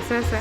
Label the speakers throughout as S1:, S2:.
S1: sasa.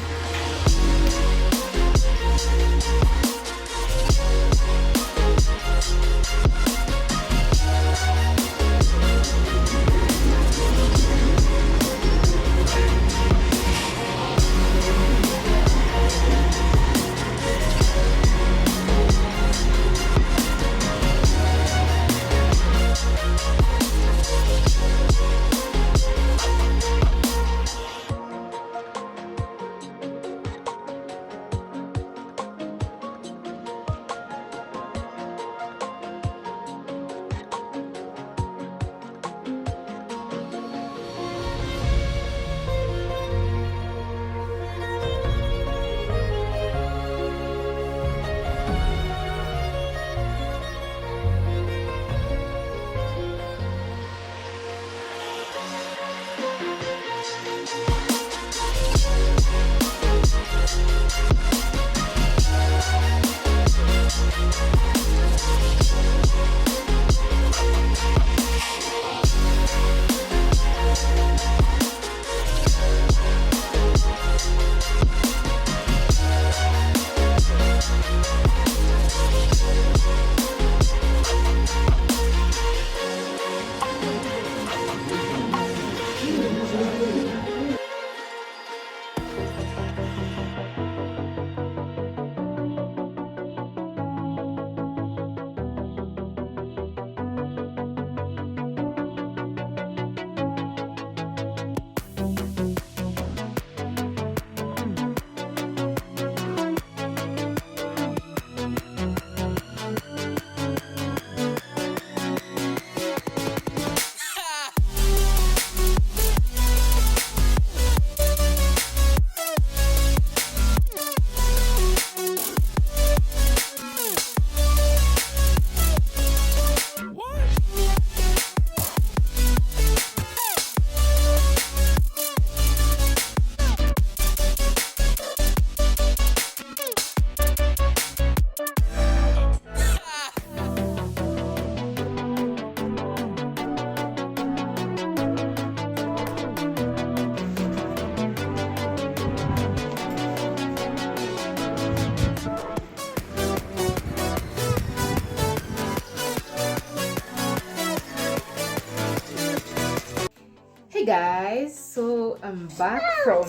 S1: Hey guys, so I'm back from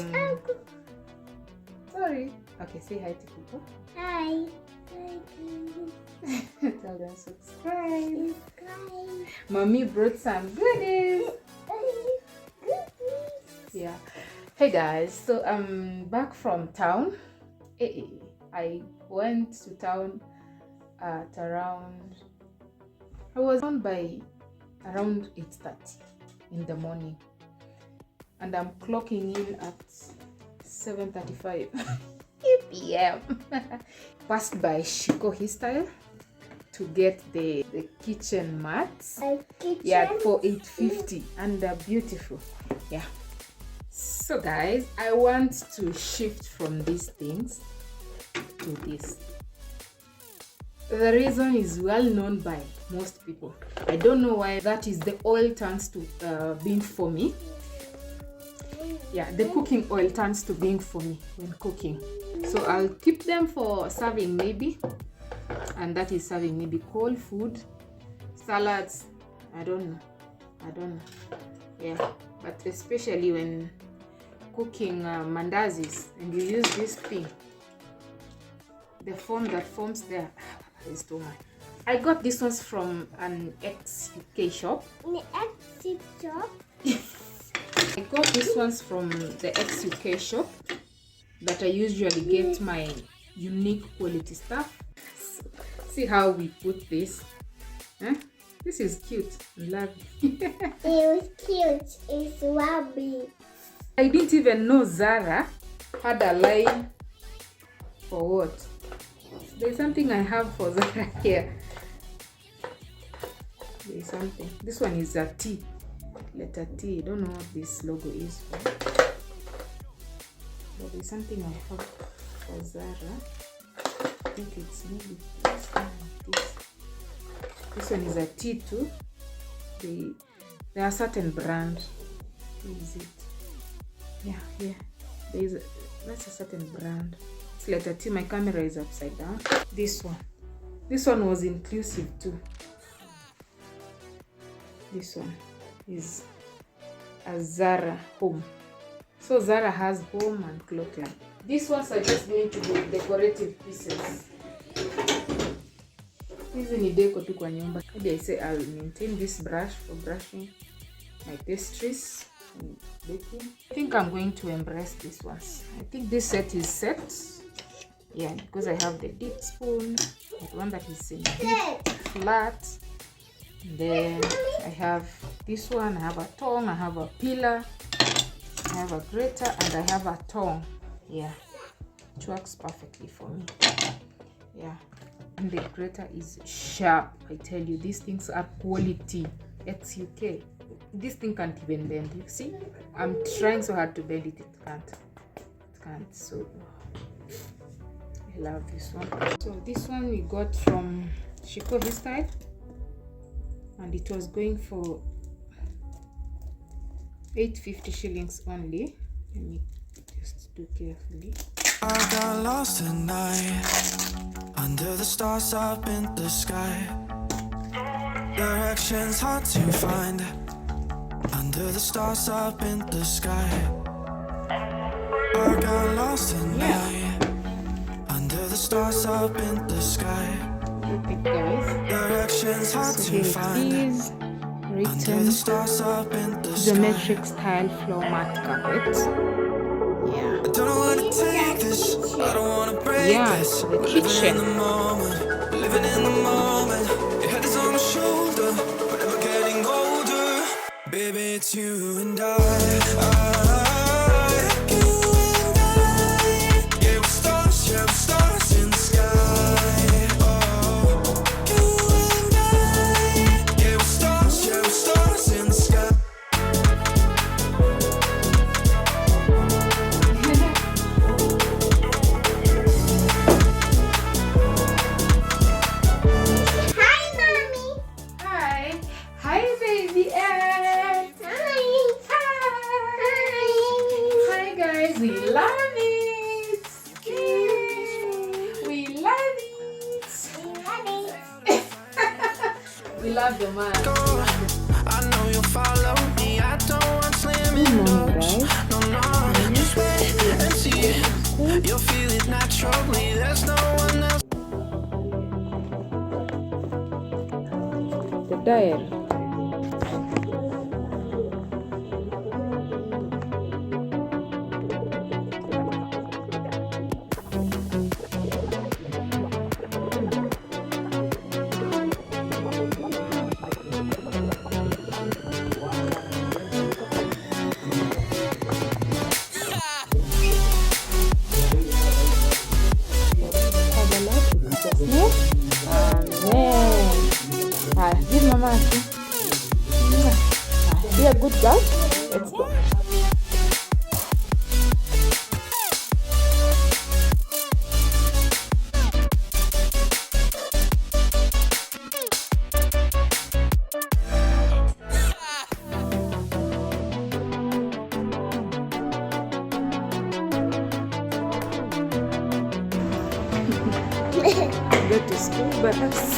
S1: sorry. Okay, say hi to people.
S2: Hi.
S1: Tell them subscribe. Mommy brought some goodies. Yeah. Hey guys, so I'm back from town. I went to town at around, I was on by around 8:30 in the morning, and I'm clocking in at 7:35 p.m. Passed by Shiko Hairstyle to get the kitchen mats. Yeah, for 850, and they're beautiful. Yeah. So guys, I want to shift from these things to this. The reason is well known by most people. I don't know why that is the oil turns to being for me. Yeah, the cooking oil turns to being for me when cooking. So I'll keep them for serving maybe, and that is serving maybe cold food, salads. I don't know. Yeah, but especially when cooking mandazis and you use this thing, the foam that forms there is too much. I got these ones from an ex-UK shop. I got these ones from the ex-UK shop that I usually get my unique quality stuff. So, see how we put this. Huh? This is cute. Love it.
S2: It was cute. It's wobbly.
S1: I didn't even know Zara had a line for what. There's something I have for Zara here. There's something. This one is a T. Letter T. I don't know what this logo is for. But there's something I have for Zara. I think it's maybe this one like this. This one is a T too. There are certain brand. Where is it? Yeah. There's That's a certain brand. It's letter T. My camera is upside down. This one was inclusive too. This one is a Zara home. So Zara has home and clothing. These ones are just going to be decorative pieces. Hizi ni deco tu kwa nyumba. Maybe I say I'll maintain this brush for brushing my pastries and baking. I think I'm going to embrace these ones. I think this set is set. Yeah, because I have the deep spoon, the one that is in deep, flat. And then I have this one. I have a tongue. I have a peeler. I have a grater, and I have a tongue. Yeah, it works perfectly for me. Yeah, and the grater is sharp. I tell you, these things are quality. It's UK. This thing can't even bend. You see, I'm trying so hard to bend it. It can't. So I love this one. So this one we got from Shiko Style, and it was going for 850 shillings only. Let me just do carefully.
S3: I got lost at night under the stars up in the sky. Directions hard to find under the stars up in the sky. I got lost at night under the stars up in the sky. Directions hard to find.
S1: Written geometric style floor mat carpet. Yeah.
S3: I don't wanna take this. I don't wanna break this.
S1: The kitchen.
S3: Living in the moment. Your head is on my shoulder, but never getting older. Baby, it's you and I. Yeah, we're stars in the sky. Oh, you and I. Yeah, we're stars in the sky.
S1: We love it. Yay. We love it. We love the man.
S3: I know you'll follow me. I don't want slamming doors. No, just wait and see. You'll feel it naturally. There's no one else.
S1: The diary. Give mama a kiss. Be a good girl. Let's go. Go to school bus.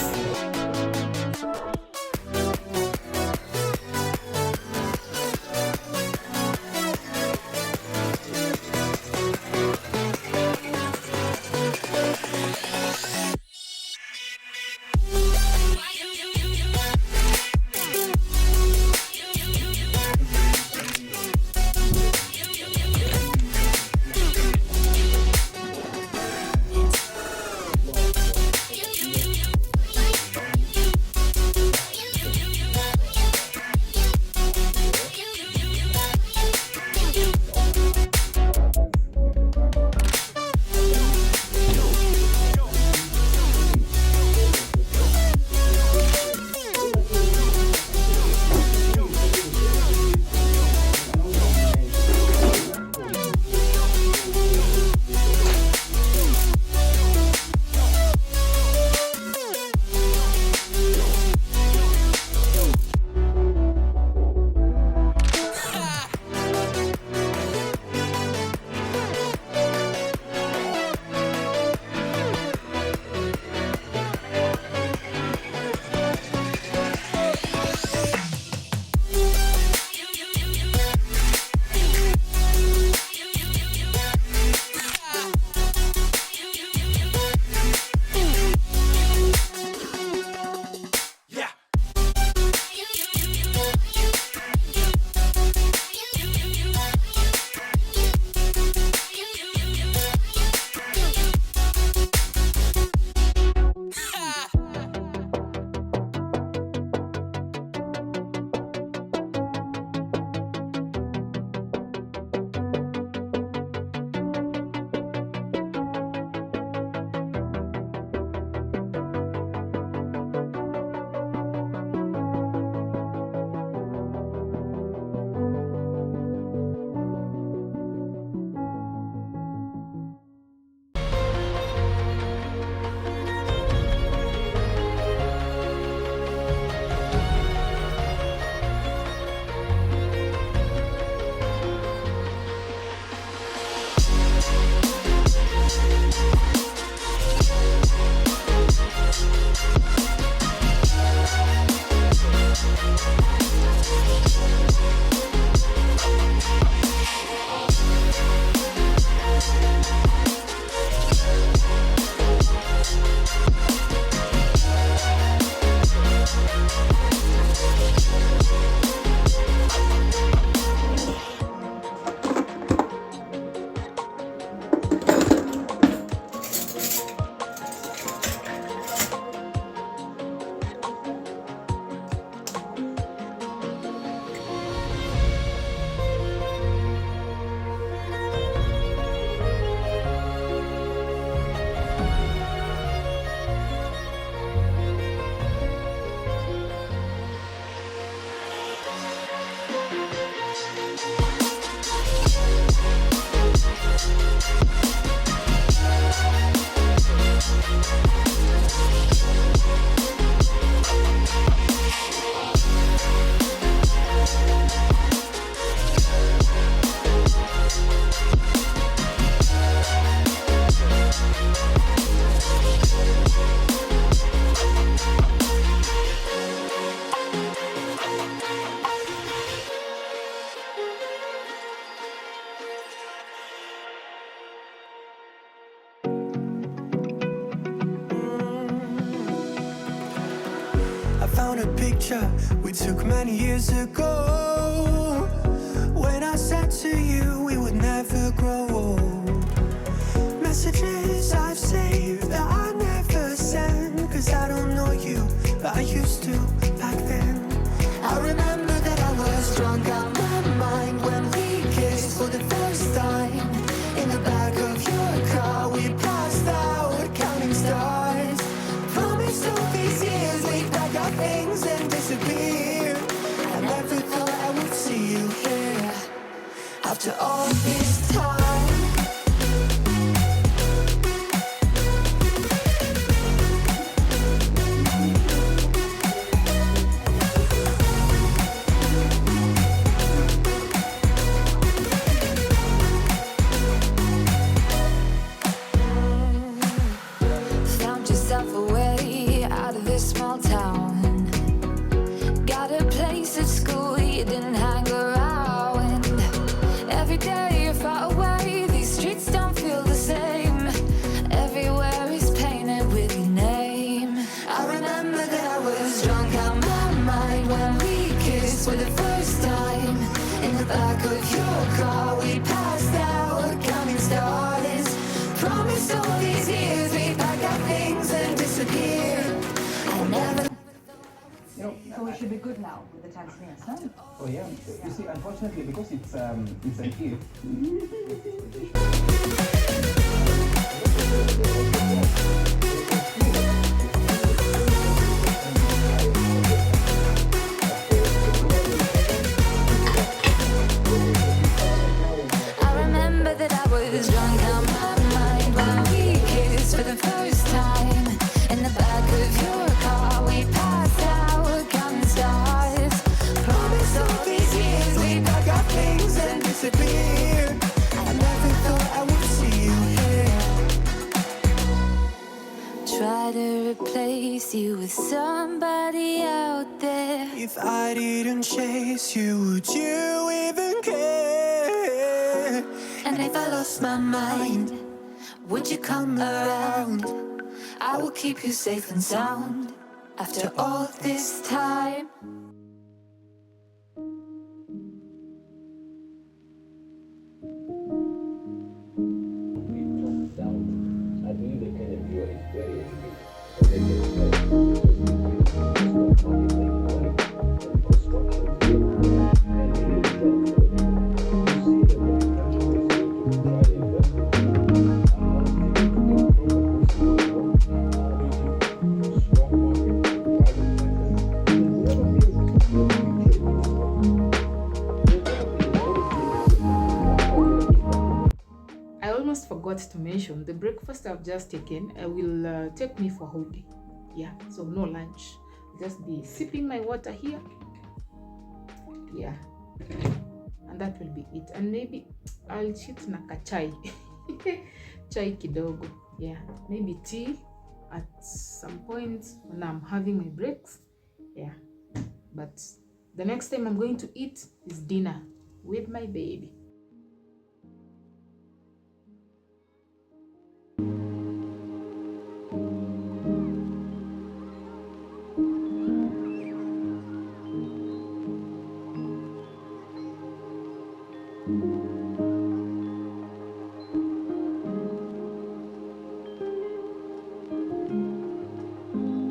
S3: on a picture we took many years ago, when I said to you we would never grow old. Messages I've saved that I never send, cause I don't know you, but I used to back then. I remember that I was drunk out my mind when we kissed for the first time. In the back of your car we passed out counting stars. Promised all these years we'd pack our things and disappear. I never thought I would see you here after all this time. Found yourself a way out of this small town. Got a place at school you didn't hang around. Every day you're far away, these streets don't feel the same. Everywhere is painted with your name. I remember that I was drunk out my mind when we kissed for the first time. In the back of your car we passed out counting stars. Promised all these years we'd pack our things and disappear. I never.
S4: So we should be good now with the Tanzanians, huh?
S5: Oh yeah. You see, unfortunately, because it's an if.
S3: I remember that I was drunk out my mind when we kissed for the first time. In the back of your car we passed out counting stars. Promised all these years we'd pack our things and disappear. I never thought I would see you here. Try to replace you with somebody out there. If I didn't chase you, would you even care? And if I lost my mind, would you come around? I will keep you safe and sound after all this time.
S5: I believe they can enjoy it very
S1: I almost forgot to mention the breakfast I've just taken. I will take me for a whole day. Yeah, so no lunch. Just be sipping my water here. Yeah, and that will be it. And maybe I'll cheat na kachai. Chai kidogo. Yeah, maybe tea at some point when I'm having my breaks. Yeah, but the next time I'm going to eat is dinner with my baby.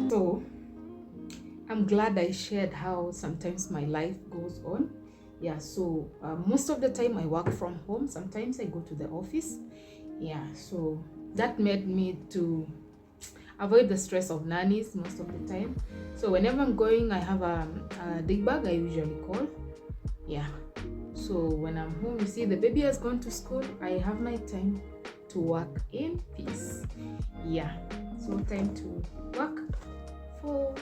S1: So I'm glad I shared how sometimes my life goes on. Yeah, so most of the time I work from home. Sometimes I go to the office. Yeah, so that made me to avoid the stress of nannies most of the time. So whenever I'm going, I have a day bag I usually call. Yeah, so when I'm home, you see the baby has gone to school, I have my time to work in peace. Yeah, so time to work for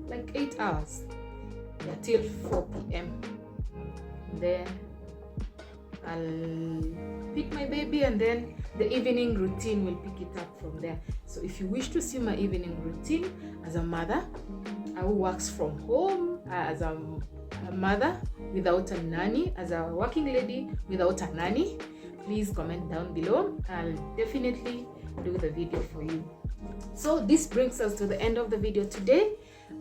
S1: like 8 hours, yeah, till 4 p.m. Then I'll pick my baby, and then the evening routine will pick it up from there. So if you wish to see my evening routine as a mother who works from home, as a mother without a nanny, as a working lady without a nanny, please comment down below. I'll definitely do the video for you. So this brings us to the end of the video today.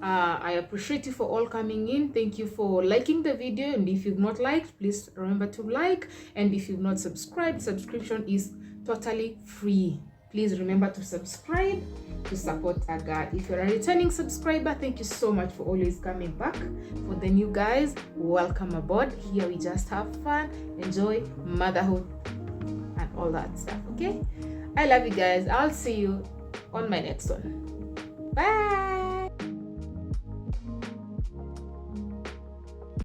S1: I appreciate you for all coming in. Thank you for liking the video, and if you've not liked, please remember to like. And if you've not subscribed, subscription is totally free. Please remember to subscribe to support our God. If you're a returning subscriber, thank you so much for always coming back. For the new guys, welcome aboard. Here we just have fun, enjoy motherhood and all that stuff. Okay, I love you guys. I'll see you on my next one. Bye.